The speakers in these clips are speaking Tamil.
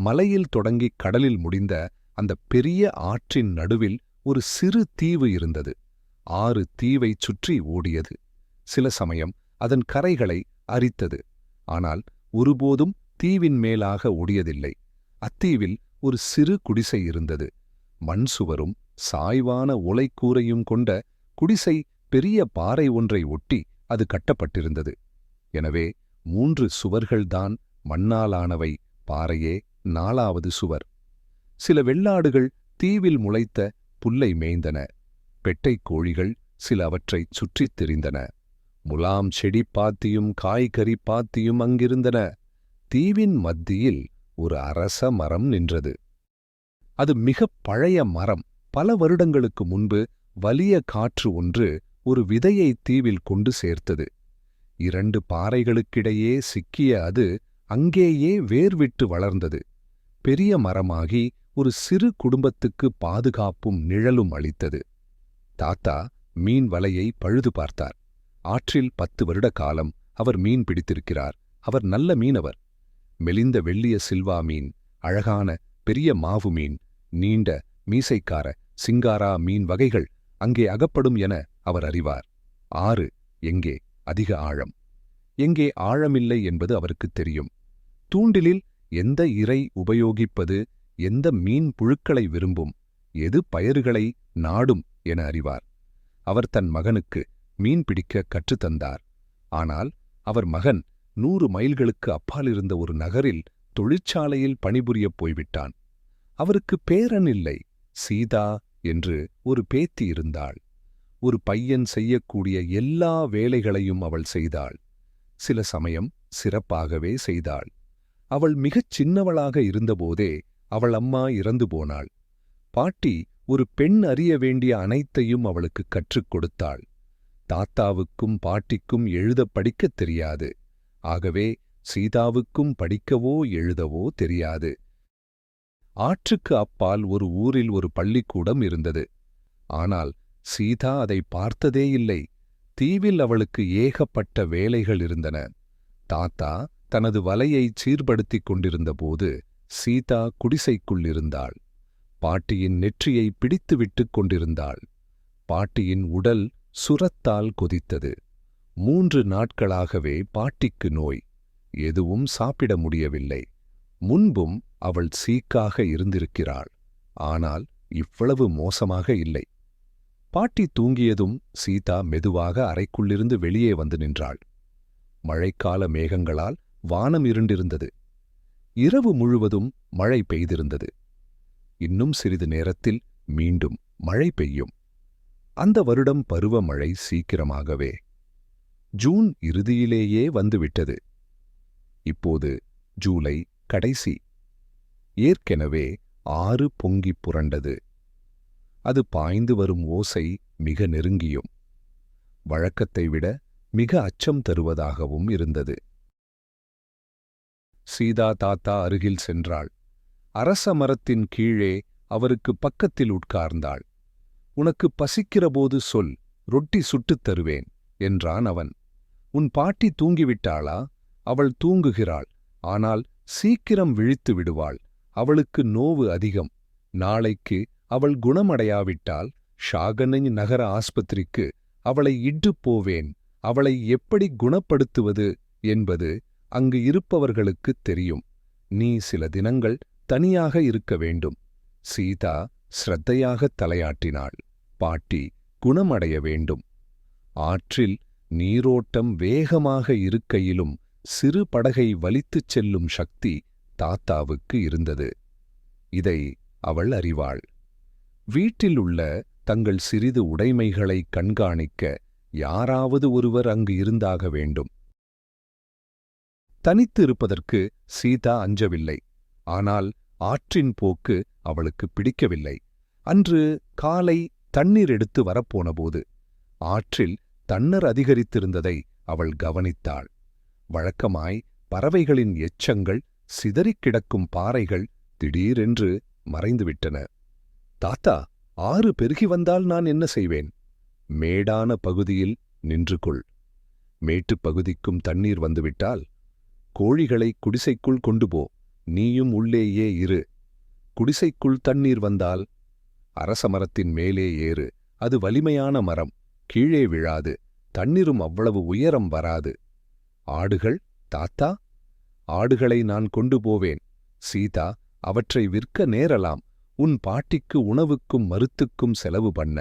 மலையில் தொடங்கி கடலில் முடிந்த அந்த பெரிய ஆற்றின் நடுவில் ஒரு சிறு தீவு இருந்தது. 6 தீவைச் சுற்றி ஓடியது. சில சமயம் அதன் கரைகளை அரித்தது. ஆனால் ஒருபோதும் தீவின் மேலாக ஓடியதில்லை. அத்தீவில் ஒரு சிறு குடிசை இருந்தது. மண் சுவரும் சாய்வான ஓலைக்கூரையும் கொண்ட குடிசை பெரிய பாறை ஒன்றை ஒட்டி அது கட்டப்பட்டிருந்தது. எனவே 3 சுவர்கள்தான் மண்ணாலானவை, பாறையே 4வது சுவர். சில வெள்ளாடுகள் தீவில் முளைத்த புல்லை மேய்ந்தன. பெட்டைக் கோழிகள் சில அவற்றைச் சுற்றித் திரிந்தன. முலாம் செடி பாத்தியும் காய்கறி பாத்தியும் அங்கிருந்தன. தீவின் மத்தியில் ஒரு அரச மரம் நின்றது. அது மிகப் பழைய மரம். பல வருடங்களுக்கு முன்பு வலிய காற்று ஒன்று ஒரு விதையை தீவில் கொண்டு சேர்த்தது. 2 பாறைகளுக்கிடையே சிக்கிய அது அங்கேயே வேர்விட்டு வளர்ந்தது. பெரிய மரமாகி ஒரு சிறு குடும்பத்துக்கு பாதுகாப்பும் நிழலும் அளித்தது. தாத்தா மீன் வலையை பழுது பார்த்தார். ஆற்றில் 10 வருட காலம் அவர் மீன் பிடித்திருக்கிறார். அவர் நல்ல மீனவர். மெலிந்த வெள்ளிய சில்வா மீன், அழகான பெரிய மாவு மீன், நீண்ட மீசைக்கார சிங்காரா மீன் வகைகள் அங்கே அகப்படும் என அவர் அறிவார். ஆறு எங்கே அதிக ஆழம், எங்கே ஆழமில்லை என்பது அவருக்குத் தெரியும். தூண்டிலில் எந்த இரை உபயோகிப்பது, எந்த மீன் புழுக்களை விரும்பும், எது பயறுகளை நாடும் என அறிவார். அவர் தன் மகனுக்கு மீன் பிடிக்க கற்றுத்தந்தார். ஆனால் அவர் மகன் 100 மைல்களுக்கு அப்பாலிருந்த ஒரு நகரில் தொழிற்சாலையில் பணிபுரியப் போய்விட்டான். அவருக்கு பேரன் இல்லை. சீதா என்று ஒரு பேத்தி இருந்தாள். ஒரு பையன் செய்யக்கூடிய எல்லா வேலைகளையும் அவள் செய்தாள். சில சமயம் சிறப்பாகவே செய்தாள். அவள் மிகச் சின்னவளாக இருந்தபோதே அவள் அம்மா இறந்து போனாள். பாட்டி ஒரு பெண் அறிய வேண்டிய அனைத்தையும் அவளுக்கு கற்றுக் கொடுத்தாள். தாத்தாவுக்கும் பாட்டிக்கும் எழுதப் படிக்கத் தெரியாது. ஆகவே சீதாவுக்கும் படிக்கவோ எழுதவோ தெரியாது. ஆற்றுக்கு அப்பால் ஒரு ஊரில் ஒரு பள்ளிக்கூடம் இருந்தது. ஆனால் சீதா அதை பார்த்ததே இல்லை. தீவில் அவளுக்கு ஏகப்பட்ட வேலைகள் இருந்தன. தாத்தா தனது வலையைச் சீர்படுத்திக் கொண்டிருந்தபோது சீதா குடிசைக்குள் இருந்தாள். பாட்டியின் நெற்றியை பிடித்துவிட்டுக் கொண்டிருந்தாள். பாட்டியின் உடல் சுரத்தால் கொதித்தது. 3 நாட்களாகவே பாட்டிக்கு நோய். எதுவும் சாப்பிட முடியவில்லை. முன்பும் அவள் சீக்காக இருந்திருக்கிறாள். ஆனால் இவ்வளவு மோசமாக இல்லை. பாட்டி தூங்கியதும் சீதா மெதுவாக அறைக்குள்ளிருந்து வெளியே வந்து நின்றாள். மழைக்கால மேகங்களால் வானம் இருண்டிருந்தது. இரவு முழுவதும் மழை பெய்திருந்தது. இன்னும் சிறிது நேரத்தில் மீண்டும் மழை பெய்யும். அந்த வருடம் பருவமழை சீக்கிரமாகவே ஜூன் இறுதியிலேயே வந்துவிட்டது. இப்போது ஜூலை கடைசி. ஏற்கெனவே ஆறு பொங்கிப் புரண்டது. அது பாய்ந்து வரும் ஓசை மிக நெருங்கியும் வழக்கத்தை விட மிக அச்சம் தருவதாகவும் இருந்தது. சீதா தாத்தா அருகில் சென்றாள். அரச மரத்தின் கீழே அவருக்கு பக்கத்தில் உட்கார்ந்தாள். உனக்கு பசிக்கிறபோது சொல், ரொட்டி சுட்டுத் தருவேன் என்றான் அவன். உன் பாட்டி தூங்கிவிட்டாளா? அவள் தூங்குகிறாள். ஆனால் சீக்கிரம் விழித்து விடுவாள். அவளுக்கு நோவு அதிகம். நாளைக்கு அவள் குணமடையாவிட்டால் ஷாகனின் நகர ஆஸ்பத்திரிக்கு அவளை இட்டுப் போவேன். அவளை எப்படி குணப்படுத்துவது என்பது அங்கு இருப்பவர்களுக்குத் தெரியும். நீ சில தினங்கள் தனியாக இருக்க வேண்டும். சீதா ஸ்ரத்தையாகத் தலையாட்டினாள். பாட்டி குணமடைய வேண்டும். ஆற்றில் நீரோட்டம் வேகமாக இருக்கையிலும் சிறு படகை வலித்துச் செல்லும் சக்தி தாத்தாவுக்கு இருந்தது. இதை அவள் அறிவாள். வீட்டில் உள்ள தங்கள் சிறிது உடைமைகளை கண்காணிக்க யாராவது ஒருவர் அங்கு இருந்தாக வேண்டும். தனித்து இருப்பதற்கு சீதா அஞ்சவில்லை. ஆனால் ஆற்றின் போக்கு அவளுக்கு பிடிக்கவில்லை. அன்று காலை தண்ணீர் எடுத்து வரப்போனபோது ஆற்றில் தண்ணீர் அதிகரித்திருந்ததை அவள் கவனித்தாள். வழக்கமாய் பறவைகளின் எச்சங்கள், சிதறிக் கிடக்கும் பாறைகள் திடீரென்று மறைந்துவிட்டன. தாத்தா, ஆறு பெருகி வந்தால் நான் என்ன செய்வேன்? மேடான பகுதியில் நின்று கொள். மேட்டுப் பகுதிக்கும் தண்ணீர் வந்துவிட்டால் கோழிகளை குடிசைக்குள் கொண்டு போ. நீயும் உள்ளேயே இரு. குடிசைக்குள் தண்ணீர் வந்தால் அரசமரத்தின் மேலே ஏறு. அது வலிமையான மரம், கீழே விழாது. தண்ணீரும் அவ்வளவு உயரம் வராது. ஆடுகள் தாத்தா? ஆடுகளை நான் கொண்டு போவேன். சீதா, அவற்றை விற்க நேரலாம். உன் பாட்டிக்கு உணவுக்கும் மருத்துக்கும் செலவு பண்ண.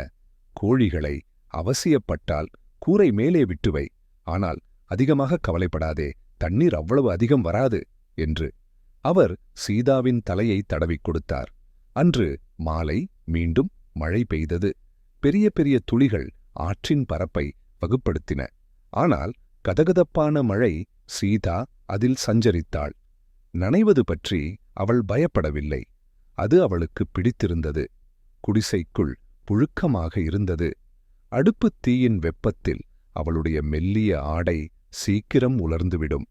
கோழிகளை அவசியப்பட்டால் கூரை மேலே விட்டுவை. ஆனால் அதிகமாக கவலைப்படாதே, தண்ணீர் அவ்வளவு அதிகம் வராது என்று அவர் சீதாவின் தலையை தடவிக் கொடுத்தார். அன்று மாலை மீண்டும் மழை பெய்தது. பெரிய பெரிய துளிகள் ஆற்றின் பரப்பை வகுப்படுத்தின. ஆனால் கதகதப்பான மழை. சீதா அதில் சஞ்சரித்தாள். நனைவது பற்றி அவள் பயப்படவில்லை. அது அவளுக்கு பிடித்திருந்தது. குடிசைக்குள் புழுக்கமாக இருந்தது. அடுப்புத் தீயின் வெப்பத்தில் அவளுடைய மெல்லிய ஆடை சீக்கிரம் உலர்ந்துவிடும்.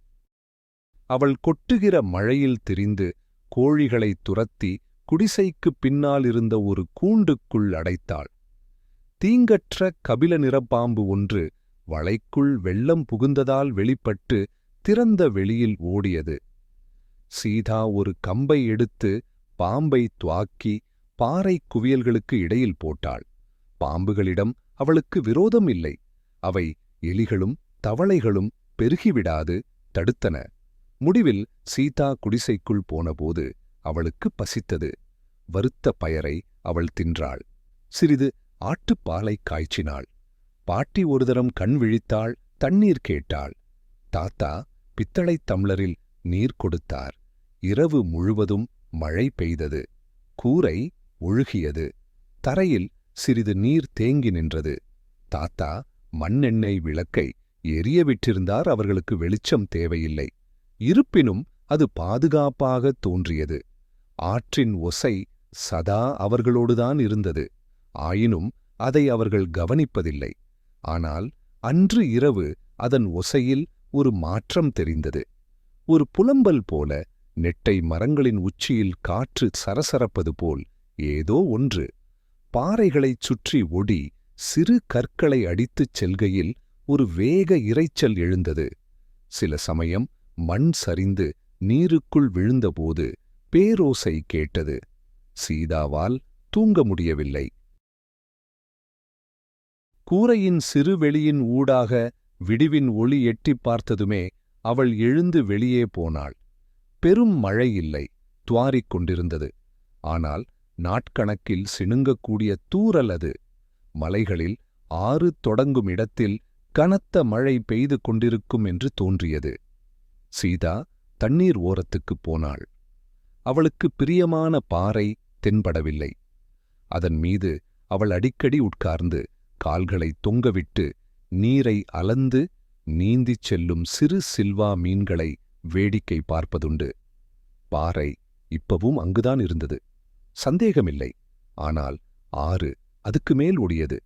அவள் கொட்டுகிற மழையில் திரிந்து கோழிகளை துரத்தி குடிசைக்குப் பின்னால் இருந்த ஒரு கூண்டுக்குள் அடைத்தாள். தீங்கற்ற கபில நிறப்பாம்பு ஒன்று வளைக்குள் வெள்ளம் புகுந்ததால் வெளிப்பட்டு திறந்த வெளியில் ஓடியது. சீதா ஒரு கம்பை எடுத்து பாம்பை துவாக்கி பாறைக் குவியல்களுக்கு இடையில் போட்டாள். பாம்புகளிடம் அவளுக்கு விரோதம் இல்லை. அவை எலிகளும் தவளைகளும் பெருகிவிடாது தடுத்தன. முடிவில் சீதா குடிசைக்குள் போனபோது அவளுக்கு பசித்தது. வறுத்த பயரை அவள் தின்றாள். சிறிது ஆட்டுப்பாலைக் காய்ச்சினாள். பாட்டி ஒரு தரம் கண் விழித்தாள். தண்ணீர் கேட்டாள். தாத்தா பித்தளைத் தம்ளரில் நீர் கொடுத்தார். இரவு முழுவதும் மழை பெய்தது. கூரை ஒழுகியது. தரையில் சிறிது நீர் தேங்கி நின்றது. தாத்தா மண்ணெண்ணெய் விளக்கை எரிய விட்டிருந்தார். அவர்களுக்கு வெளிச்சம் தேவையில்லை. இருப்பினும் அது பாதுகாப்பாக தோன்றியது. ஆற்றின் ஒசை சதா அவர்களோடுதான் இருந்தது. ஆயினும் அதை அவர்கள் கவனிப்பதில்லை. ஆனால் அன்று இரவு அதன் ஒசையில் ஒரு மாற்றம் தெரிந்தது. ஒரு புலம்பல் போல, நெட்டை மரங்களின் உச்சியில் காற்று சரசரப்பது போல் ஏதோ ஒன்று. பாறைகளைச் சுற்றி ஒடி சிறு கற்களை அடித்துச் செல்கையில் ஒரு வேக இரைச்சல் எழுந்தது. சில சமயம் மண் சரிந்து நீருக்குள் விழுந்தபோது பேரோசை கேட்டது. சீதாவால் தூங்க முடியவில்லை. கூரையின் சிறு வெளியின் ஊடாக விடிவின் ஒளி எட்டிப் பார்த்ததுமே அவள் எழுந்து வெளியே போனாள். பெரும் மழை இல்லை, துவாரிக் கொண்டிருந்தது. ஆனால் நாட்கணக்கில் சிணுங்கக்கூடிய தூறல் அது. மலைகளில் ஆறு தொடங்கும் இடத்தில் கனத்த மழை பெய்து கொண்டிருக்கும் என்று தோன்றியது. சீதா தண்ணீர் ஓரத்துக்குப் போனாள். அவளுக்கு பிரியமான பாறை தென்படவில்லை. அதன் மீது அவள் அடிக்கடி உட்கார்ந்து கால்களை தொங்கவிட்டு நீரை அலந்து நீந்திச் செல்லும் சிறு சில்வா மீன்களை வேடிக்கை பார்ப்பதுண்டு. பாறை இப்பவும் அங்குதான் இருந்தது, சந்தேகமில்லை. ஆனால் ஆறு அதுக்கு மேல் ஓடியது.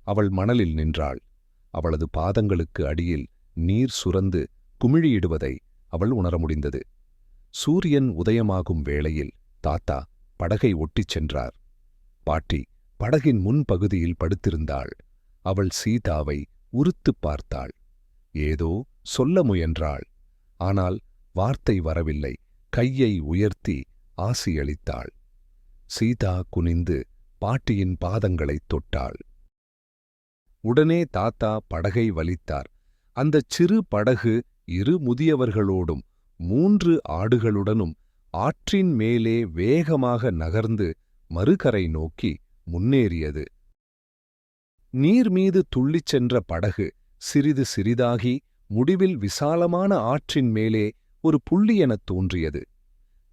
அவள் மணலில் நின்றாள். அவளது பாதங்களுக்கு அடியில் நீர் சுரந்து குமிழியிடுவதை அவள் உணர முடிந்தது. சூரியன் உதயமாகும் வேளையில் தாத்தா படகை ஒட்டிச் சென்றார். பாட்டி படகின் முன்பகுதியில் படுத்திருந்தாள். அவள் சீதாவை உறுத்துப் பார்த்தாள். ஏதோ சொல்ல முயன்றாள். ஆனால் வார்த்தை வரவில்லை. கையை உயர்த்தி ஆசியளித்தாள். சீதா குனிந்து பாட்டியின் பாதங்களைத் தொட்டாள். உடனே தாத்தா படகை வலித்தார். அந்தச் சிறு படகு 2 முதியவர்களோடும் 3 ஆடுகளுடனும் ஆற்றின் மேலே வேகமாக நகர்ந்து மறுகரை நோக்கி முன்னேறியது. நீர்மீது துள்ளிச் சென்ற படகு சிறிது சிறிதாகி முடிவில் விசாலமான ஆற்றின் மேலே ஒரு புள்ளி எனத் தோன்றியது.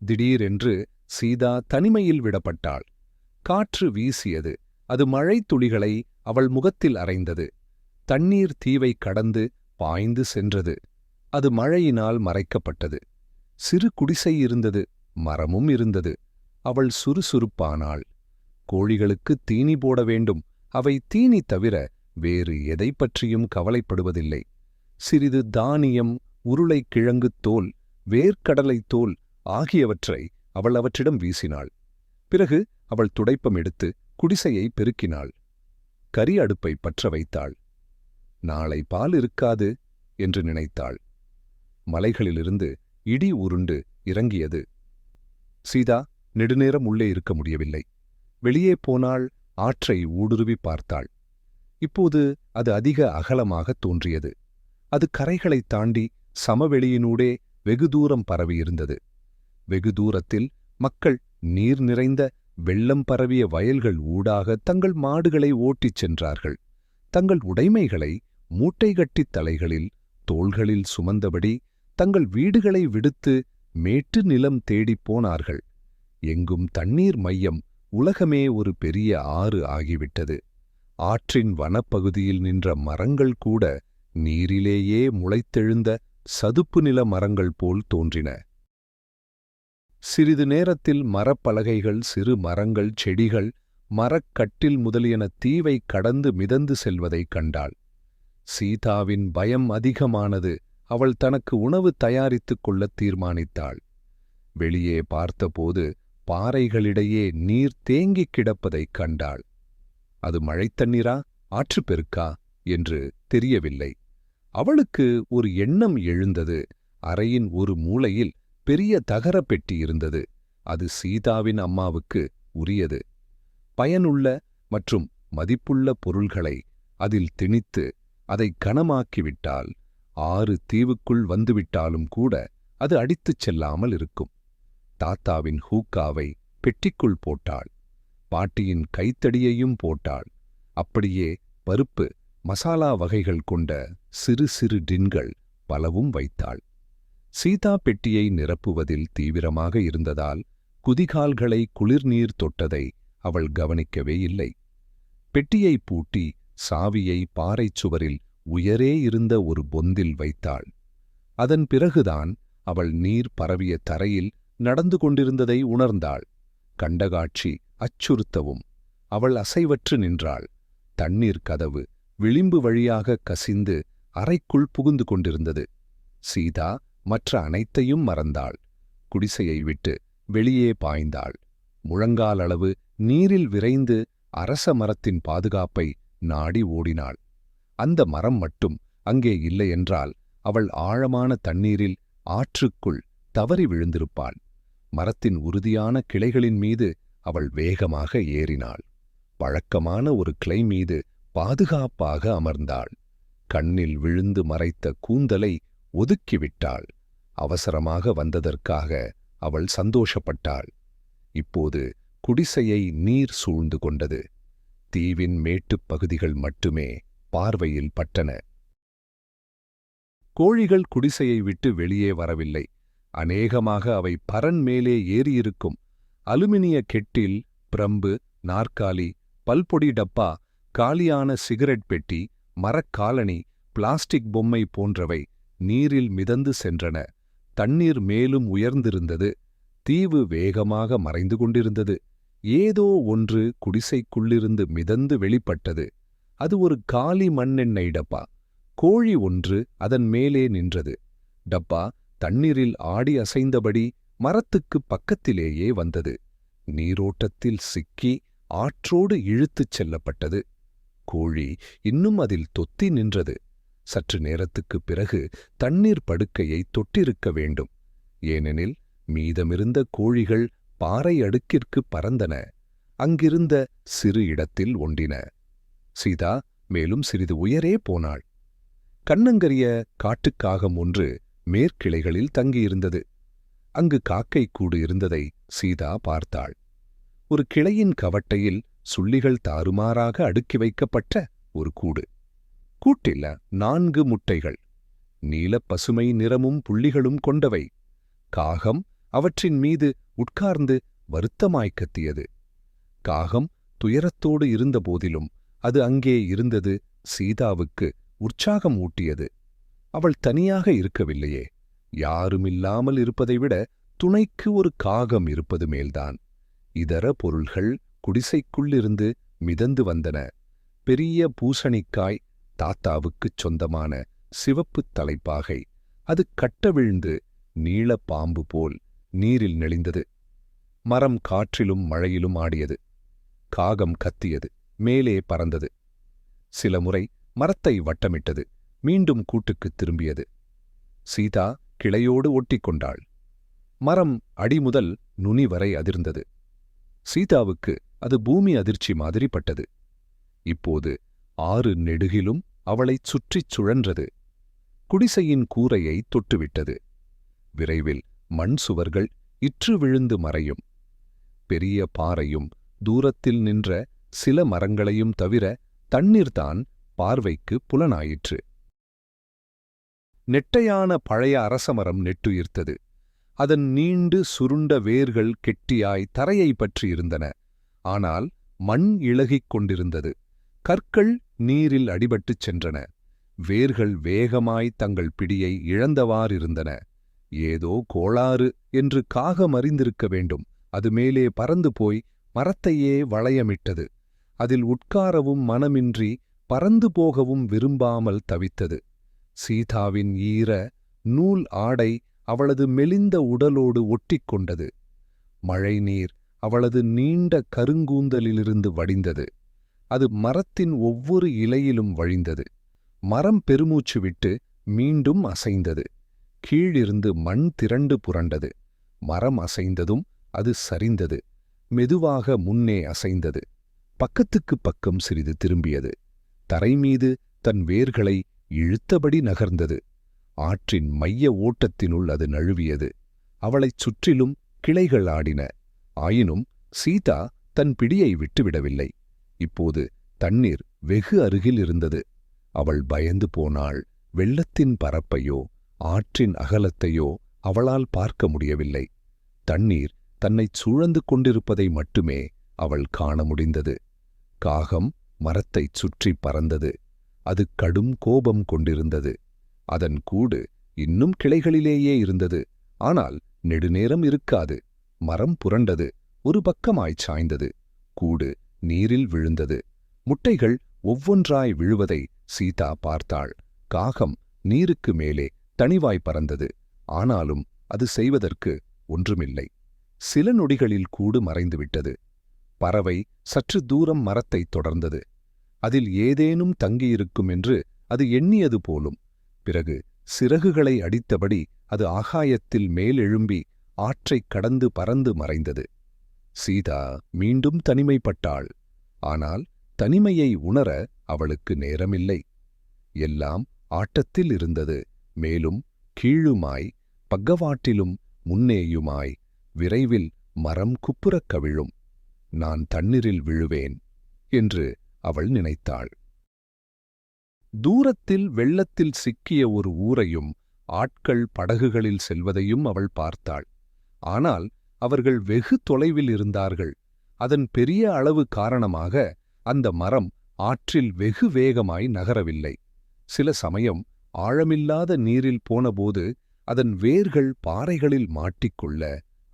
திடீரென்று சீதா தனிமையில் விடப்பட்டாள். காற்று வீசியது. அது மழைத் துளிகளை அவள் முகத்தில் அறைந்தது. தண்ணீர் தீவைக் கடந்து பாய்ந்து சென்றது. அது மழையினால் மறைக்கப்பட்டது. சிறு குடிசை இருந்தது, மரமும் இருந்தது. அவள் சுறுசுறுப்பானாள். கோழிகளுக்கு தீனி போட வேண்டும். அவை தீனி தவிர வேறு எதைப் பற்றியும் கவலைப்படுவதில்லை. சிறிது தானியம், உருளைக்கிழங்குத் தோல், வேர்க்கடலைத் தோல் ஆகியவற்றை அவள் அவற்றிடம் வீசினாள். பிறகு அவள் துடைப்பம் எடுத்து குடிசையை பெருக்கினாள். கரி அடுப்பை பற்ற வைத்தாள். நாளை பால் இருக்காது என்று நினைத்தாள். மலைகளிலிருந்து இடி உருண்டு இறங்கியது. சீதா நெடுநேரம் உள்ளே இருக்க முடியவில்லை. வெளியே போனாள். ஆற்றை ஊடுருவி பார்த்தாள். இப்போது அது அதிக அகலமாகத் தோன்றியது. அது கரைகளைத் தாண்டி சமவெளியினூடே வெகு தூரம் பரவியிருந்தது. வெகு தூரத்தில் மக்கள் நீர் நிறைந்த வெள்ளம் பரவிய வயல்கள் ஊடாக தங்கள் மாடுகளை ஓட்டிச் சென்றார்கள். தங்கள் உடைமைகளை மூட்டை கட்டித் தலைகளில் தோள்களில் சுமந்தபடி தங்கள் வீடுகளை விடுத்து மேட்டு நிலம் தேடிப் போனார்கள். எங்கும் தண்ணீர் மையம், உலகமே ஒரு பெரிய ஆறு ஆகிவிட்டது. ஆற்றின் வனப்பகுதியில் நின்ற மரங்கள் கூட நீரிலேயே முளைத்தெழுந்த சதுப்பு நில மரங்கள் போல் தோன்றின. சிறிது நேரத்தில் மரப்பலகைகள், சிறு மரங்கள், செடிகள், மரக்கட்டில் முதலியன தீவை கடந்து மிதந்து செல்வதைக் கண்டாள். சீதாவின் பயம் அதிகமானது. அவள் தனக்கு உணவு தயாரித்துக் கொள்ளத் தீர்மானித்தாள். வெளியே பார்த்தபோது பாறைகளிடையே நீர் தேங்கிக் கிடப்பதைக் கண்டாள். அது மழைத்தண்ணீரா, ஆற்றுப்பெருக்கா என்று தெரியவில்லை. அவளுக்கு ஒரு எண்ணம் எழுந்தது. அறையின் ஒரு மூலையில் பெரிய தகரப் பெட்டி இருந்தது. அது சீதாவின் அம்மாவுக்கு உரியது. பயனுள்ள மற்றும் மதிப்புள்ள பொருள்களை அதில் திணித்து அதை கனமாக்கிவிட்டால், ஆறு தீவுக்குள் வந்துவிட்டாலும் கூட அது அடித்துச் செல்லாமல் இருக்கும். தாத்தாவின் ஹூக்காவை பெட்டிக்குள் போட்டாள். பாட்டியின் கைத்தடியையும் போட்டாள். அப்படியே பருப்பு, மசாலா வகைகள் கொண்ட சிறு சிறு டின்கள் பலவும் வைத்தாள். சீதா பெட்டியை நிரப்புவதில் தீவிரமாக இருந்ததால் குதிகால்களை குளிர்நீர் தொட்டதை அவள் கவனிக்கவே இல்லை. பெட்டியை பூட்டி சாவியை பாறைச் சுவரில் உயரே இருந்த ஒரு பொந்தில் வைத்தாள். அதன் பிறகுதான் அவள் நீர் பரவிய தரையில் நடந்து கொண்டிருந்ததை உணர்ந்தாள். கண்டகாட்சி அச்சுறுத்தவும். அவள் அசைவற்று நின்றாள். தண்ணீர் கதவு விளிம்பு வழியாக கசிந்து அறைக்குள் புகுந்து கொண்டிருந்தது. சீதா மற்ற அனைத்தையும் மறந்தாள். குடிசையை விட்டு வெளியே பாய்ந்தாள். முழங்கால் அளவு நீரில் விரைந்து அரச மரத்தின் பாதுகாப்பை நாடி ஓடினாள். அந்த மரம் மட்டும் அங்கே இல்லையென்றால் அவள் ஆழமான தண்ணீரில் ஆற்றுக்குள் தவறி விழுந்திருப்பாள். மரத்தின் உறுதியான கிளைகளின் மீது அவள் வேகமாக ஏறினாள். பழக்கமான ஒரு கிளை மீது பாதுகாப்பாக அமர்ந்தாள். கண்ணில் விழுந்து மறைத்த கூந்தலை ஒதுக்கிவிட்டாள். அவசரமாக வந்ததற்காக அவள் சந்தோஷப்பட்டாள். இப்போது குடிசையை நீர் சூழ்ந்து கொண்டது. தீவின் மேட்டுப் பகுதிகள் மட்டுமே பார்வையில் பட்டன. கோழிகள் குடிசையை விட்டு வெளியே வரவில்லை. அநேகமாக அவை பரன் மேலே ஏறியிருக்கும். அலுமினிய கெட்டில், பிரம்பு, நாற்காலி, பல்பொடி டப்பா, காலியான சிகரெட் பெட்டி, மரக்காலணி, பிளாஸ்டிக் பொம்மை போன்றவை நீரில் மிதந்து சென்றன. தண்ணீர் மேலும் உயர்ந்திருந்தது. தீவு வேகமாக மறைந்து கொண்டிருந்தது. ஏதோ ஒன்று குடிசைக்குள்ளிருந்து மிதந்து வெளிப்பட்டது. அது ஒரு காலி மண்ணெண்ணெய் டப்பா. கோழி ஒன்று அதன் மேலே நின்றது. டப்பா தண்ணீரில் ஆடி அசைந்தபடி மரத்துக்குப் பக்கத்திலேயே வந்தது. நீரோட்டத்தில் சிக்கி ஆற்றோடு இழுத்துச் செல்லப்பட்டது. கோழி இன்னும் அதில் தொத்தி நின்றது. சற்று நேரத்துக்குப் பிறகு தண்ணீர் படுக்கையை தொட்டிருக்க வேண்டும். ஏனெனில் மீதமிருந்த கோழிகள் பாறை அடுக்கிற்கு பறந்தன. அங்கிருந்த சிறு இடத்தில் ஒண்டின. சீதா மேலும் சிறிது உயரே போனாள். கண்ணங்கரிய காட்டுக்காகம் ஒன்று மேற்கிளைகளில் தங்கியிருந்தது. அங்கு காக்கை கூடு இருந்ததை சீதா பார்த்தாள். ஒரு கிளையின் கவட்டையில் சுள்ளிகள் தாறுமாறாக அடுக்கி வைக்கப்பட்ட ஒரு கூடு. கூட்டில் 4 முட்டைகள், நீலப் பசுமை நிறமும் புள்ளிகளும் கொண்டவை. காகம் அவற்றின் மீது உட்கார்ந்து வருத்தமாய்க் கத்தியது. காகம் துயரத்தோடு இருந்தபோதிலும் அது அங்கே இருந்தது சீதாவுக்கு உற்சாகம் ஊட்டியது. அவள் தனியாக இருக்கவில்லையே. யாருமில்லாமல் இருப்பதை விட துணைக்கு ஒரு காகம் இருப்பது மேல்தான். இதர பொருள்கள் குடிசைக்குள்ளிருந்து மிதந்து வந்தன. பெரிய பூசணிக்காய், தாத்தாவுக்குச் சொந்தமான சிவப்புத் தலைப்பாகை. அது கட்டவிழ்ந்து நீள பாம்பு போல் நீரில் நெளிந்தது. மரம் காற்றிலும் மழையிலும் ஆடியது. காகம் கத்தியது, மேலே பறந்தது. சில முறை மரத்தை வட்டமிட்டது, மீண்டும் கூட்டுக்குத் திரும்பியது. சீதா கிளையோடு ஒட்டிக்கொண்டாள். மரம் அடிமுதல் நுனி வரை அதிர்ந்தது. சீதாவுக்கு அது பூமி அதிர்ச்சி மாதிரி பட்டது. இப்போது 6 நெடுகிலும் அவளைச் சுற்றிச் சுழன்றது. குடிசையின் கூரையை தொட்டுவிட்டது. விரைவில் மண் சுவர்கள் இற்று விழுந்து மறையும். பெரிய பாறையும் தூரத்தில் நின்ற சில மரங்களையும் தவிர தண்ணீர்தான் பார்வைக்கு புலனாயிற்று. நெட்டையான பழைய அரசமரம் நெட்டுயிர்த்தது. அதன் நீண்டு சுருண்ட வேர்கள் கெட்டியாய் தரையை பற்றியிருந்தன. ஆனால் மண் இளகிக் கொண்டிருந்தது. கற்கள் நீரில் அடிபட்டுச் சென்றன. வேர்கள் வேகமாய் தங்கள் பிடியை இழந்தவாறிருந்தன. ஏதோ கோளாறு என்று காகம் அறிந்திருக்க வேண்டும். அது மேலே பறந்து போய் மரத்தையே வளையமிட்டது. அதில் உட்காரவும் மனமின்றி பறந்து போகவும் விரும்பாமல் தவித்தது. சீதாவின் ஈர நூல் ஆடை அவளது மெலிந்த உடலோடு ஒட்டிக்கொண்டது. மழைநீர் அவளது நீண்ட கருங்கூந்தலிலிருந்து வடிந்தது. அது மரத்தின் ஒவ்வொரு இலையிலும் வழிந்தது. மரம் பெருமூச்சு விட்டு மீண்டும் அசைந்தது. கீழிருந்து மண் திரண்டு புரண்டது. மரம் அசைந்ததும் அது சரிந்தது. மெதுவாக முன்னே அசைந்தது. பக்கத்துக்குப் பக்கம் சிறிது திரும்பியது. தரைமீது தன் வேர்களை இழுத்தபடி நகர்ந்தது. ஆற்றின் மைய ஓட்டத்தினுள் அது நழுவியது. அவளைச் சுற்றிலும் கிளைகள் ஆடின. ஆயினும் சீதா தன் பிடியை விட்டுவிடவில்லை. இப்போது தண்ணீர் வெகு அருகில் இருந்தது. அவள் பயந்து போனாள். வெள்ளத்தின் பரப்பையோ ஆற்றின் அகலத்தையோ அவளால் பார்க்க முடியவில்லை. தண்ணீர் தன்னைச் சூழ்ந்து கொண்டிருப்பதை மட்டுமே அவள் காண முடிந்தது. காகம் மரத்தைச் சுற்றி பறந்தது. அது கடும் கோபம் கொண்டிருந்தது. அதன் கூடு இன்னும் கிளைகளிலேயே இருந்தது. ஆனால் நெடுநேரம் இருக்காது. மரம் புரண்டது. ஒரு பக்கமாய்ச் சாய்ந்தது. கூடு நீரில் விழுந்தது. முட்டைகள் ஒவ்வொன்றாய் விழுவதை சீதா பார்த்தாள். காகம் நீருக்கு மேலே தனிவாய் பறந்தது. ஆனாலும் அது செய்வதற்கு ஒன்றுமில்லை. சில நொடிகளில் கூடு மறைந்துவிட்டது. பறவை சற்று தூரம் மரத்தைத் தொடர்ந்தது. அதில் ஏதேனும் தங்கியிருக்கும் என்று அது எண்ணியது போலும். பிறகு சிறகுகளை அடித்தபடி அது ஆகாயத்தில் மேலெழும்பி ஆற்றைக் கடந்து பறந்து மறைந்தது. சீதா மீண்டும் தனிமைப்பட்டாள். ஆனால் தனிமையை உணர அவளுக்கு நேரமில்லை. எல்லாம் ஆட்டத்தில் இருந்தது. மேலும் கீழுமாய் பக்கவாட்டிலும் முன்னேயுமாய். விரைவில் மரம் குப்புறக் கவிழும். நான் தண்ணீரில் விழுவேன் என்று அவள் நினைத்தாள். தூரத்தில் வெள்ளத்தில் சிக்கிய ஒரு ஊரையும் ஆட்கள் படகுகளில் செல்வதையும் அவள் பார்த்தாள். ஆனால் அவர்கள் வெகு தொலைவில் இருந்தார்கள். அதன் பெரிய அளவு காரணமாக அந்த மரம் ஆற்றில் வெகு வேகமாய் நகரவில்லை. சில சமயம் ஆழமில்லாத நீரில் போனபோது அதன் வேர்கள் பாறைகளில் மாட்டிக்கொள்ள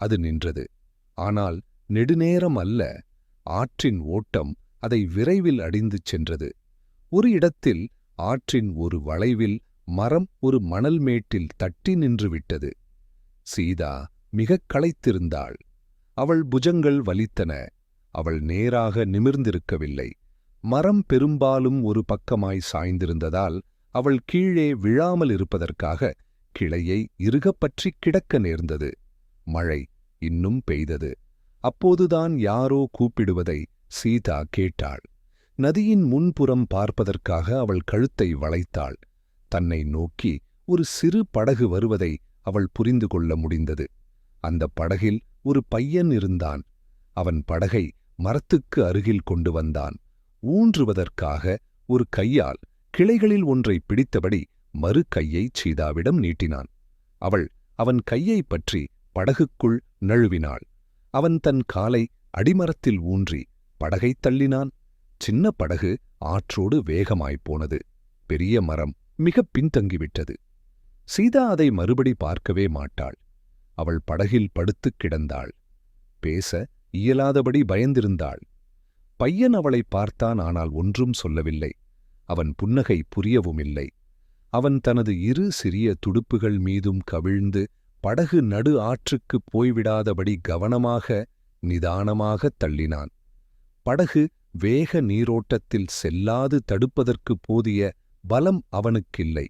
அது நின்றது. ஆனால் நெடுநேரம் அல்ல. ஆற்றின் ஓட்டம் அதை விரைவில் அடிந்து சென்றது. ஒரு இடத்தில் ஆற்றின் ஒரு வளைவில் மரம் ஒரு மணல் மேட்டில் தட்டி நின்றுவிட்டது. சீதா மிகக் களைத்திருந்தாள். அவள் புஜங்கள் வலித்தன. அவள் நேராக நிமிர்ந்திருக்கவில்லை. மரம் பெரும்பாலும் ஒரு பக்கமாய் சாய்ந்திருந்ததால் அவள் கீழே விழாமல் இருப்பதற்காக கிளையை இறுகப்பற்றிக் கிடக்க நேர்ந்தது. மழை இன்னும் பெய்தது. அப்போதுதான் யாரோ கூப்பிடுவதை சீதா கேட்டாள். நதியின் முன்புறம் பார்ப்பதற்காக அவள் கழுத்தை வளைத்தாள். தன்னை நோக்கி ஒரு சிறு படகு வருவதை அவள் புரிந்து கொள்ள முடிந்தது. அந்த படகில் ஒரு பையன் இருந்தான். அவன் படகை மரத்துக்கு அருகில் கொண்டு வந்தான். ஊன்றுவதற்காக ஒரு கையால் கிளைகளில் ஒன்றை பிடித்தபடி மறு கையை சீதாவிடம் நீட்டினான். அவள் அவன் கையைப் பற்றி படகுக்குள் நழுவினாள். அவன் தன் காலை அடிமரத்தில் ஊன்றி படகைத் தள்ளினான். சின்ன படகு ஆற்றோடு வேகமாய்ப் போனது. பெரிய மரம் மிகப் பின்தங்கிவிட்டது. சீதா அதை மறுபடி பார்க்கவே மாட்டாள். அவள் படகில் படுத்துக் கிடந்தாள். பேச இயலாதபடி பயந்திருந்தாள். பையன் அவளைப் பார்த்தான். ஆனால் ஒன்றும் சொல்லவில்லை. அவன் புன்னகை புரியவுமில்லை. அவன் தனது இரு சிறிய துடுப்புகள் மீதும் கவிழ்ந்து படகு நடு ஆற்றுக்குப் போய்விடாதபடி கவனமாக நிதானமாகத் தள்ளினான். படகு வேக நீரோட்டத்தில் செல்லாது தடுப்பதற்குப் போதிய பலம் அவனுக்கில்லை.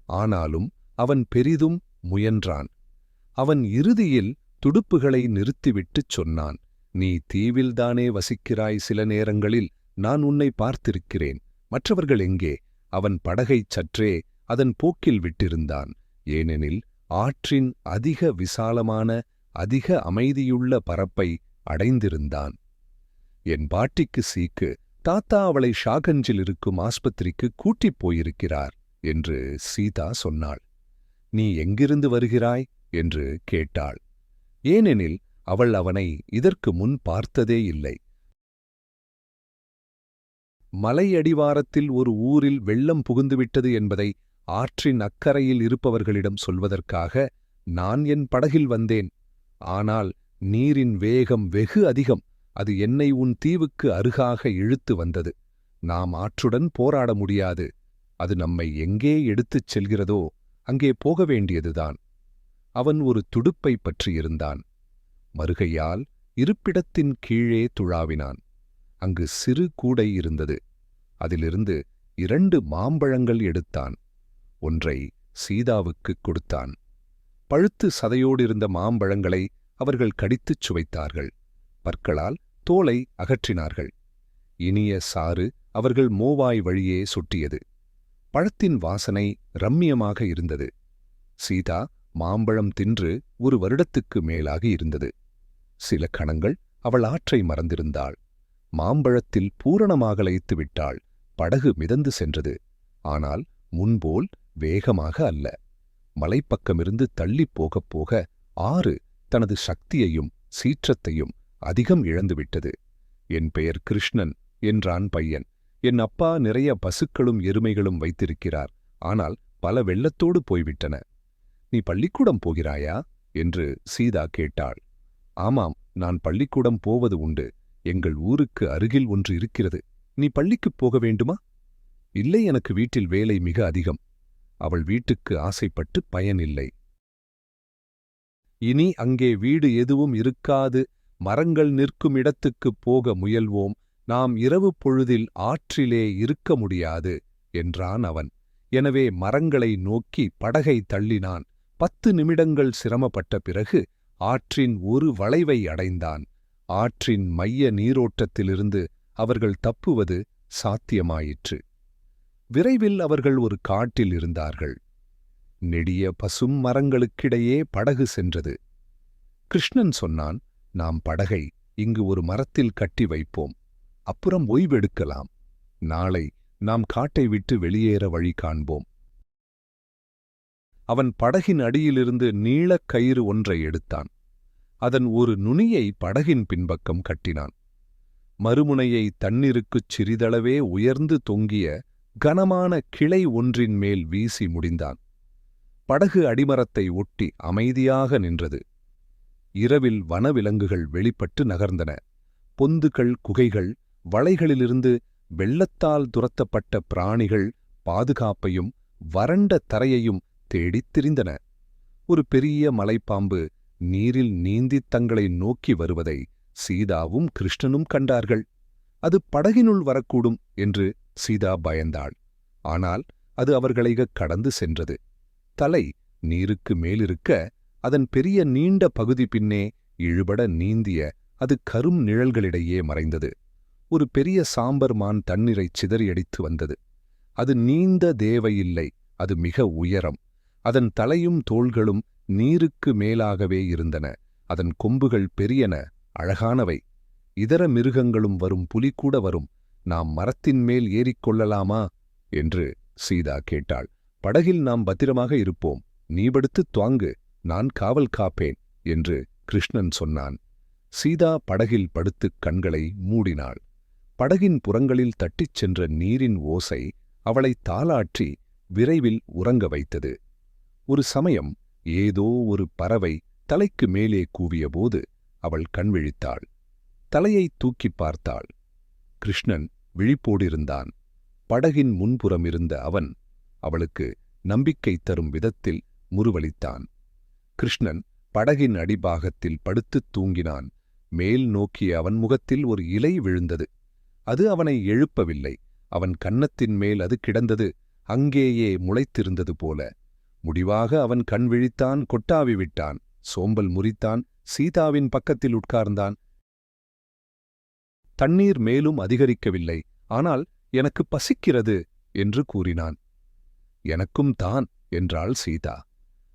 ஆனாலும் அவன் பெரிதும் முயன்றான். அவன் இறுதியில் துடுப்புகளை நிறுத்திவிட்டுச் சொன்னான், நீ தீவில்தானே வசிக்கிறாய்? சில நேரங்களில் நான் உன்னை பார்த்திருக்கிறேன். மற்றவர்கள் எங்கே? அவன் படகைச் சற்றே அதன் போக்கில் விட்டிருந்தான். ஏனெனில் ஆற்றின் அதிக விசாலமான அதிக அமைதியுள்ள பரப்பை அடைந்திருந்தான். என் பாட்டிக்கு சீக்கு, தாத்தா அவளை ஷாகஞ்சில் இருக்கும் ஆஸ்பத்திரிக்கு கூட்டிப் போயிருக்கிறார் என்று சீதா சொன்னாள். நீ எங்கிருந்து வருகிறாய் என்று கேட்டாள். ஏனெனில் அவள் அவனை இதற்கு முன் பார்த்ததே இல்லை. மலையடிவாரத்தில் ஒரு ஊரில் வெள்ளம் புகுந்துவிட்டது என்பதை ஆற்றின் அக்கரையில் இருப்பவர்களிடம் சொல்வதற்காக நான் என் படகில் வந்தேன். ஆனால் நீரின் வேகம் வெகு அதிகம். அது என்னை உன் தீவுக்கு அருகாக இழுத்து வந்தது. நாம் ஆற்றுடன் போராட முடியாது. அது நம்மை எங்கே எடுத்துச் செல்கிறதோ அங்கே போக வேண்டியதுதான். அவன் ஒரு துடுப்பை பற்றியிருந்தான். மறுகையால் இருப்பிடத்தின் கீழே துழாவினான். அங்கு சிறு கூடை இருந்தது. அதிலிருந்து 2 மாம்பழங்கள் எடுத்தான். ஒன்றை சீதாவுக்குக் கொடுத்தான். பழுத்து சதையோடிருந்த மாம்பழங்களை அவர்கள் கடித்துச் சுவைத்தார்கள். பற்களால் தோலை அகற்றினார்கள். இனிய சாறு அவர்கள் மோவாய் வழியே சொட்டியது. பழத்தின் வாசனை ரம்மியமாக இருந்தது. சீதா மாம்பழம் தின்று 1 வருடத்துக்கு மேலாகி இருந்தது. சில கணங்கள் அவள் ஆற்றை மறந்திருந்தாள். மாம்பழத்தில் பூரணமாக லயித்து விட்டாள். படகு மிதந்து சென்றது. ஆனால் முன்போல் வேகமாக அல்ல. மலைப்பக்கமிருந்து தள்ளிப் போகப் போக ஆறு தனது சக்தியையும் சீற்றத்தையும் அதிகம் இழந்துவிட்டது. என் பெயர் கிருஷ்ணன் என்றான் பையன். என் அப்பா நிறைய பசுக்களும் எருமைகளும் வைத்திருக்கிறார். ஆனால் பல வெள்ளத்தோடு போய்விட்டன. நீ பள்ளிக்கூடம் போகிறாயா என்று சீதா கேட்டாள். ஆமாம், நான் பள்ளிக்கூடம் போவது உண்டு. எங்கள் ஊருக்கு அருகில் ஒன்று இருக்கிறது. நீ பள்ளிக்குப் போக வேண்டுமா? இல்லை, எனக்கு வீட்டில் வேலை மிக அதிகம். அவள் வீட்டுக்கு ஆசைப்பட்டு பயனில்லை. இனி அங்கே வீடு எதுவும் இருக்காது. மரங்கள் நிற்கும் இடத்துக்குப் போக முயல்வோம். நாம் இரவு பொழுதில் ஆற்றிலே இருக்க முடியாது என்றான் அவன். எனவே மரங்களை நோக்கி படகை தள்ளினான். 10 நிமிடங்கள் சிரமப்பட்ட பிறகு ஆற்றின் ஒரு வளைவை அடைந்தான். ஆற்றின் மைய நீரோட்டத்திலிருந்து அவர்கள் தப்புவது சாத்தியமாயிற்று. விரைவில் அவர்கள் ஒரு காட்டில் இருந்தார்கள். நெடிய பசும் மரங்களுக்கிடையே படகு சென்றது. கிருஷ்ணன் சொன்னான், நாம் படகை இங்கு ஒரு மரத்தில் கட்டி வைப்போம். அப்புறம் ஓய்வெடுக்கலாம். நாளை நாம் காட்டை விட்டு வெளியேற வழி காண்போம். அவன் படகின் அடியிலிருந்து நீளக் கயிறு ஒன்றை எடுத்தான். அதன் ஒரு நுனியை படகின் பின்பக்கம் கட்டினான். மறுமுனையை தண்ணீருக்குச் சிறிதளவே உயர்ந்து தொங்கிய கனமான கிளை ஒன்றின் மேல் வீசி முடிந்தான். படகு அடிமரத்தை ஒட்டி அமைதியாக நின்றது. இரவில் வனவிலங்குகள் வெளிப்பட்டு நகர்ந்தன. பொந்துகள், குகைகள், வளைகளிலிருந்து வெள்ளத்தால் துரத்தப்பட்ட பிராணிகள் பாதுகாப்பையும் வறண்ட தரையையும் தேடித் திரிந்தன. ஒரு பெரிய மலைப்பாம்பு நீரில் நீந்தித் தங்களை நோக்கி வருவதை சீதாவும் கிருஷ்ணனும் கண்டார்கள். அது படகினுள் வரக்கூடும் என்று சீதா பயந்தாள். ஆனால் அது அவர்களைக் கடந்து சென்றது. தலை நீருக்கு மேலிருக்க அதன் பெரிய நீண்ட பகுதி பின்னே இழுபட நீந்திய அது கரும் நிழல்களிடையே மறைந்தது. ஒரு பெரிய சாம்பர் மான் தண்ணீரைச் சிதறியடித்து வந்தது. அது நீந்த தேவையில்லை, அது மிக உயரம். அதன் தலையும் தோள்களும் நீருக்கு மேலாகவே இருந்தன. அதன் கொம்புகள் பெரியன, அழகானவை. இதர மிருகங்களும் வரும், புலி கூட வரும். நாம் மரத்தின் மேல் ஏறிக்கொள்ளலாமா என்று சீதா கேட்டாள். படகில் நாம் பத்திரமாக இருப்போம். நீ படுத்துத் துவாங்கு, நான் காவல் காப்பேன் என்று கிருஷ்ணன் சொன்னான். சீதா படகில் படுத்துக் கண்களை மூடினாள். படகின் புறங்களில் தட்டிச் சென்ற நீரின் ஓசை அவளை தாலாற்றி விரைவில் உறங்க வைத்தது. ஒரு சமயம் ஏதோ ஒரு பறவை தலைக்கு மேலே கூவியபோது அவள் கண்விழித்தாள். தலையைத் தூக்கிப் பார்த்தாள். கிருஷ்ணன் விழிப்போடிருந்தான். படகின் முன்புறமிருந்த அவன் அவளுக்கு நம்பிக்கை தரும் விதத்தில் முறுவலித்தான். கிருஷ்ணன் படகின் அடிபாகத்தில் படுத்துத் தூங்கினான். மேல் நோக்கிய அவன் முகத்தில் ஒரு இலை விழுந்தது. அது அவனை எழுப்பவில்லை. அவன் கன்னத்தின் மேல் அது கிடந்தது, அங்கேயே முளைத்திருந்தது போல. முடிவாக அவன் கண் விழித்தான், கொட்டாவி விட்டான். சோம்பல் முறித்தான். சீதாவின் பக்கத்தில் உட்கார்ந்தான். தண்ணீர் மேலும் அதிகரிக்கவில்லை. ஆனால் எனக்கு பசிக்கிறது என்று கூறினான். எனக்கும் தான் என்றாள் சீதா.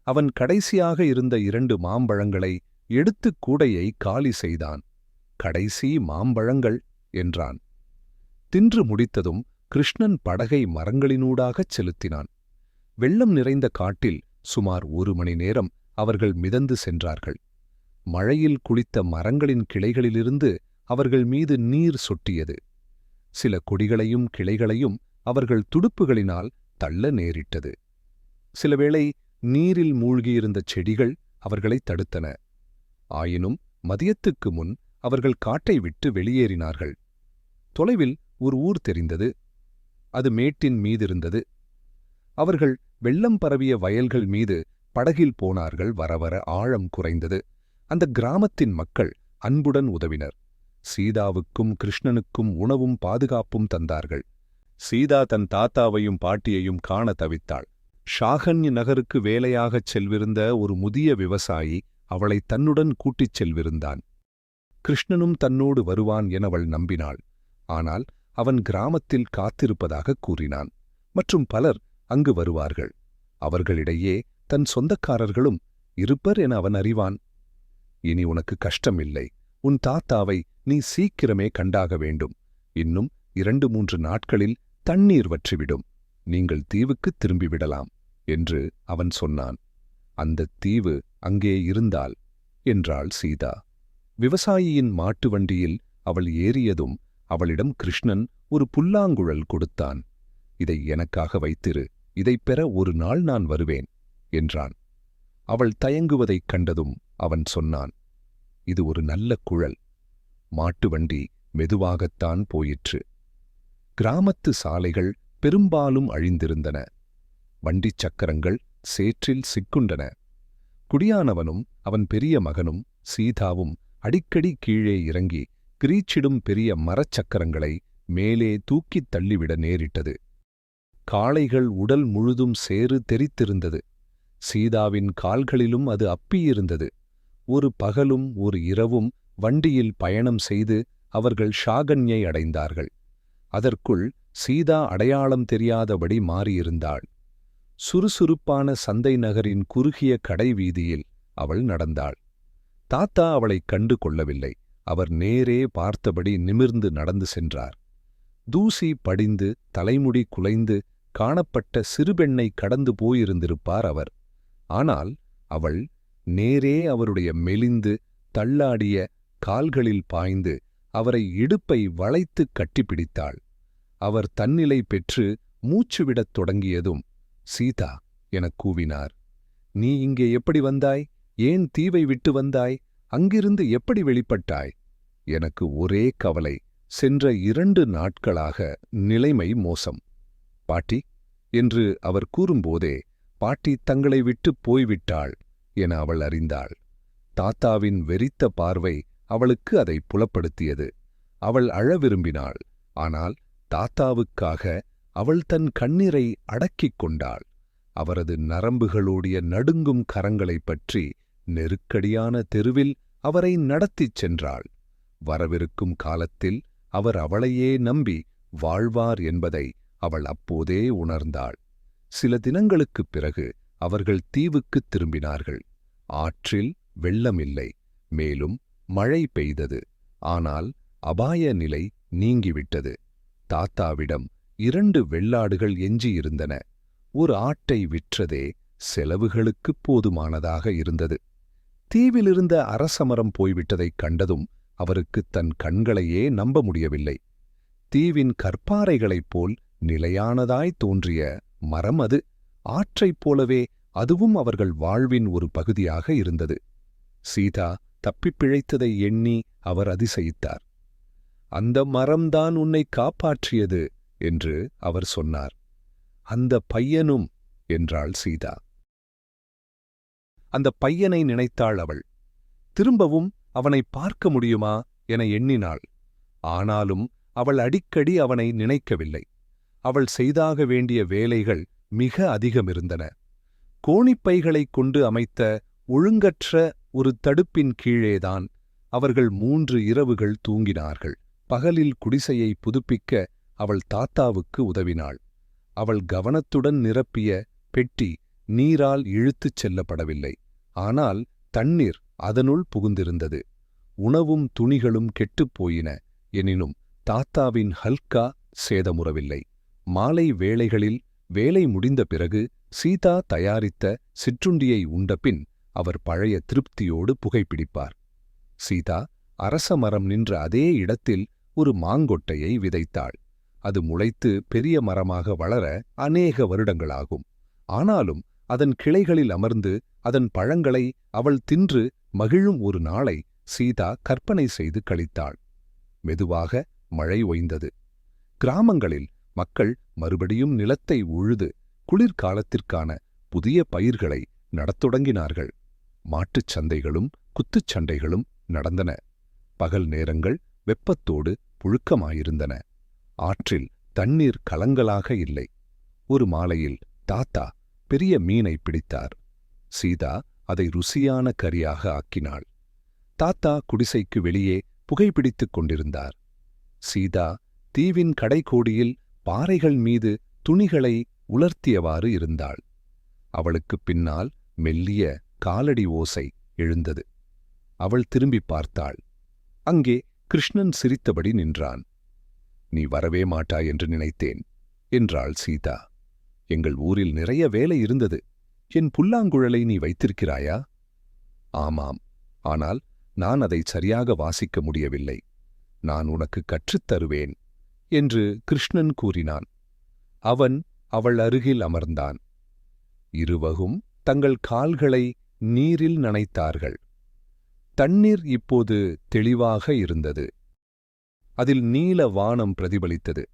அவன் கடைசியாக இருந்த 2 மாம்பழங்களை எடுத்து கூடையை காலி செய்தான். கடைசி மாம்பழங்கள் என்றான். தின்று முடித்ததும் கிருஷ்ணன் படகை மரங்களினூடாகச் செலுத்தினான். வெள்ளம் நிறைந்த காட்டில் சுமார் 1 மணி நேரம் அவர்கள் மிதந்து சென்றார்கள். மழையில் குளித்த மரங்களின் கிளைகளிலிருந்து அவர்கள் மீது நீர் சொட்டியது. சில கொடிகளையும் கிளைகளையும் அவர்கள் துடுப்புகளினால் தள்ள நேரிட்டது. சிலவேளை நீரில் மூழ்கியிருந்த செடிகள் அவர்களைத் தடுத்தன. ஆயினும் மதியத்துக்கு முன் அவர்கள் காட்டை விட்டு வெளியேறினார்கள். தொலைவில் ஒரு ஊர் தெரிந்தது. அது மேட்டின் மீதிருந்தது. அவர்கள் வெள்ளம் பரவிய வயல்கள் மீது படகில் போனார்கள். வரவர ஆழம் குறைந்தது. அந்த கிராமத்தின் மக்கள் அன்புடன் உதவினர். சீதாவுக்கும் கிருஷ்ணனுக்கும் உணவும் பாதுகாப்பும் தந்தார்கள். சீதா தன் தாத்தாவையும் பாட்டியையும் காண தவித்தாள். ஷாகன்ய நகருக்கு வேலையாகச் செல்விருந்த ஒரு முதிய விவசாயி அவளை தன்னுடன் கூட்டிச் செல்விருந்தான். கிருஷ்ணனும் தன்னோடு வருவான் என அவள் நம்பினாள். ஆனால் அவன் கிராமத்தில் காத்திருப்பதாகக் கூறினான். மற்றும் பலர் அங்கு வருவார்கள். அவர்களிடையே தன் சொந்தக்காரர்களும் இருப்பர் என அவன் அறிவான். இனி உனக்கு கஷ்டமில்லை. உன் தாத்தாவை நீ சீக்கிரமே கண்டாக வேண்டும். இன்னும் 2-3 நாட்களில் தண்ணீர் வற்றிவிடும். நீங்கள் தீவுக்குத் திரும்பிவிடலாம் என்று அவன் சொன்னான். அந்தத் தீவு அங்கே இருந்தால் என்றாள் சீதா. விவசாயியின் மாட்டு வண்டியில் அவள் ஏறியதும் அவளிடம் கிருஷ்ணன் ஒரு புல்லாங்குழல் கொடுத்தான். இதை எனக்காக வைத்திரு. இதைப் பெற ஒரு நாள் நான் வருவேன் என்றான். அவள் தயங்குவதைக் கண்டதும் அவன் சொன்னான், இது ஒரு நல்ல குழல். மாட்டு வண்டி மெதுவாகத்தான் போயிற்று. கிராமத்து சாலைகள் பெரும்பாலும் அழிந்திருந்தன. வண்டிச் சக்கரங்கள் சேற்றில் சிக்குண்டன. குடியானவனும் அவன் பெரிய மகனும் சீதாவும் அடிக்கடி கீழே இறங்கி கிரீச்சிடும் பெரிய மரச்சக்கரங்களை மேலே தூக்கித் தள்ளிவிட நேரிட்டது. காளைகள் உடல் முழுதும் சேறு தெரித்திருந்தது. சீதாவின் கால்களிலும் அது அப்பியிருந்தது. ஒரு பகலும் ஒரு இரவும் வண்டியில் பயணம் செய்து அவர்கள் ஷாகன்யை அடைந்தார்கள். அதற்குள் சீதா அடையாளம் தெரியாதபடி மாறியிருந்தாள். சுறுசுறுப்பான சந்தை நகரின் குறுகிய கடை வீதியில் அவள் நடந்தாள். தாத்தா அவளைக் கண்டு கொள்ளவில்லை. அவர் நேரே பார்த்தபடி நிமிர்ந்து நடந்து சென்றார். தூசி படிந்து தலைமுடி குலைந்து காணப்பட்ட சிறுபெண்ணை கடந்து போயிருந்திருப்பார் அவர். ஆனால் அவள் நேரே அவருடைய மெலிந்து தள்ளாடிய கால்களில் பாய்ந்து அவரை இடுப்பை வளைத்துக் கட்டிப்பிடித்தாள். அவர் தன்னிலை பெற்று மூச்சுவிடத் தொடங்கியதும் சீதா எனக் கூவினார். நீ இங்கே எப்படி வந்தாய்? ஏன் தீவை விட்டு வந்தாய்? அங்கிருந்து எப்படி வெளிப்பட்டாய்? எனக்கு ஒரே கவலை. சென்ற 2 நாட்களாக நிலைமை மோசம். பாட்டி என்று அவர் கூறும்போதே பாட்டி தங்களை விட்டுப் போய்விட்டாள் என அவள் அறிந்தாள். தாத்தாவின் வெறித்த பார்வை அவளுக்கு அதை புலப்படுத்தியது. அவள் அழ விரும்பினாள். ஆனால் தாத்தாவுக்காக அவள் தன் கண்ணீரை அடக்கிக் கொண்டாள். அவரது நரம்புகளோடிய நடுங்கும் கரங்களைப் பற்றி நெருக்கடியான தெருவில் அவரை நடத்திச் சென்றாள். வரவிருக்கும் காலத்தில் அவர் அவளையே நம்பி வாழ்வார் என்பதை அவள் அப்போதே உணர்ந்தாள். சில தினங்களுக்குப் பிறகு அவர்கள் தீவுக்குத் திரும்பினார்கள். ஆற்றில் வெள்ளமில்லை. மேலும் மழை பெய்தது. ஆனால் அபாய நிலை நீங்கிவிட்டது. தாத்தாவிடம் 2 வெள்ளாடுகள் எஞ்சியிருந்தன. ஒரு ஆட்டை விற்றதே செலவுகளுக்குப் போதுமானதாக இருந்தது. தீவிலிருந்த அரசமரம் போய்விட்டதைக் கண்டதும் அவருக்குத் தன் கண்களையே நம்ப முடியவில்லை. தீவின் கற்பாறைகளைப் போல் நிலையானதாய் தோன்றிய மரம் அது. ஆற்றைப் போலவே அதுவும் அவர்கள் வாழ்வின் ஒரு பகுதியாக இருந்தது. சீதா தப்பிப் பிழைத்ததை எண்ணி அவர் அதிசயித்தார். அந்த மரம்தான் உன்னை காப்பாற்றியது என்று அவர் சொன்னார். அந்த பையனும் என்றாள் சீதா. அந்த பையனை நினைத்தாள் அவள். திரும்பவும் அவனை பார்க்க முடியுமா என எண்ணினாள். ஆனாலும் அவள் அடிக்கடி அவனை நினைக்கவில்லை. அவள் செய்தாக வேண்டிய வேலைகள் மிக அதிகமிருந்தன. கோணிப்பைகளைக் கொண்டு அமைத்த ஒழுங்கற்ற ஒரு தடுப்பின் கீழேதான் அவர்கள் 3 இரவுகள் தூங்கினார்கள். பகலில் குடிசையை புதுப்பிக்க அவள் தாத்தாவுக்கு உதவினாள். அவள் கவனத்துடன் நிரப்பிய பெட்டி நீரால் இழுத்துச் செல்லப்படவில்லை. ஆனால் தண்ணீர் அதனுள் புகுந்திருந்தது. உணவும் துணிகளும் கெட்டுப்போயின. எனினும் தாத்தாவின் ஹல்கா சேதமுறவில்லை. மாலை வேளைகளில் வேலை முடிந்த பிறகு சீதா தயாரித்த சிற்றுண்டியை உண்டபின் அவர் பழைய திருப்தியோடு புகைப்பிடிப்பார். சீதா அரச மரம் நின்ற அதே இடத்தில் ஒரு மாங்கொட்டையை விதைத்தாள். அது முளைத்து பெரிய மரமாக வளர அநேக வருடங்களாகும். ஆனாலும் அதன் கிளைகளில் அமர்ந்து அதன் பழங்களை அவள் தின்று மகிழும் ஒரு நாளை சீதா கற்பனை செய்து கழித்தாள். மெதுவாக மழை ஓய்ந்தது. கிராமங்களில் மக்கள் மறுபடியும் நிலத்தை உழுது குளிர்காலத்திற்கான புதிய பயிர்களை நடத் தொடங்கினார்கள். மாட்டுச் சந்தைகளும் குத்துச்சண்டைகளும் நடந்தன. பகல் நேரங்கள் வெப்பத்தோடு புழுக்கமாயிருந்தன. ஆற்றில் தண்ணீர் கலங்கலாக இல்லை. ஒரு மாலையில் தாத்தா பெரிய மீனை பிடித்தார். சீதா அதை ருசியான கறியாக ஆக்கினாள். தாத்தா குடிசைக்கு வெளியே புகைப்பிடித்துக் கொண்டிருந்தார். சீதா தீவின் கடைக்கோடியில் பாறைகள் மீது துணிகளை உலர்த்தியவாறு இருந்தாள். அவளுக்குப் பின்னால் மெல்லிய காலடி ஓசை எழுந்தது. அவள் திரும்பிப் பார்த்தாள். அங்கே கிருஷ்ணன் சிரித்தபடி நின்றான். "நீ வரவே மாட்டாய் என்று நினைத்தேன்" என்றாள் சீதா. "எங்கள் ஊரில் நிறைய வேலை இருந்தது. என் புல்லாங்குழலை நீ வைத்திருக்கிறாயா?" "ஆமாம், ஆனால் நான் அதை சரியாக வாசிக்க முடியவில்லை. நான் உனக்கு கற்றுத் தருவேன்" என்று கிருஷ்ணன் கூறினான். அவன் அவள் அருகில் அமர்ந்தான். இருவரும் தங்கள் கால்களை நீரில் நனைத்தார்கள். தண்ணீர் இப்போது தெளிவாக இருந்தது. அதில் நீல வானம் பிரதிபலித்தது.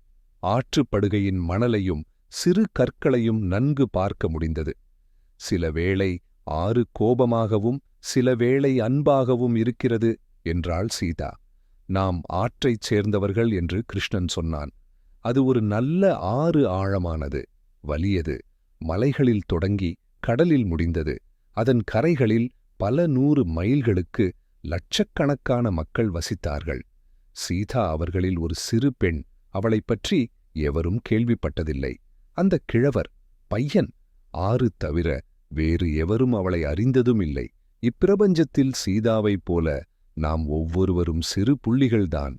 ஆற்றுப்படுகையின் மணலையும் சிறு கற்களையும் நன்கு பார்க்க முடிந்தது. சில வேளை ஆறு கோபமாகவும் சில வேளை அன்பாகவும் இருக்கிறது என்றாள் சீதா. "நாம் ஆற்றைச் சேர்ந்தவர்கள்" என்று கிருஷ்ணன் சொன்னான். அது ஒரு நல்ல ஆறு, ஆழமானது, வலியது. மலைகளில் தொடங்கி கடலில் முடிந்தது. அதன் கரைகளில் பல 100 மைல்களுக்கு லட்சக்கணக்கான மக்கள் வசித்தார்கள். சீதா அவர்களில் ஒரு சிறு பெண். அவளைப் பற்றி எவரும் கேள்விப்பட்டதில்லை. அந்தக் கிழவர் பையன். ஆறு தவிர வேறு எவரும் அவளை அறிந்ததும் இல்லை. இப்பிரபஞ்சத்தில் சீதாவைப் போல நாம் ஒவ்வொருவரும் சிறு புள்ளிகள்தான்.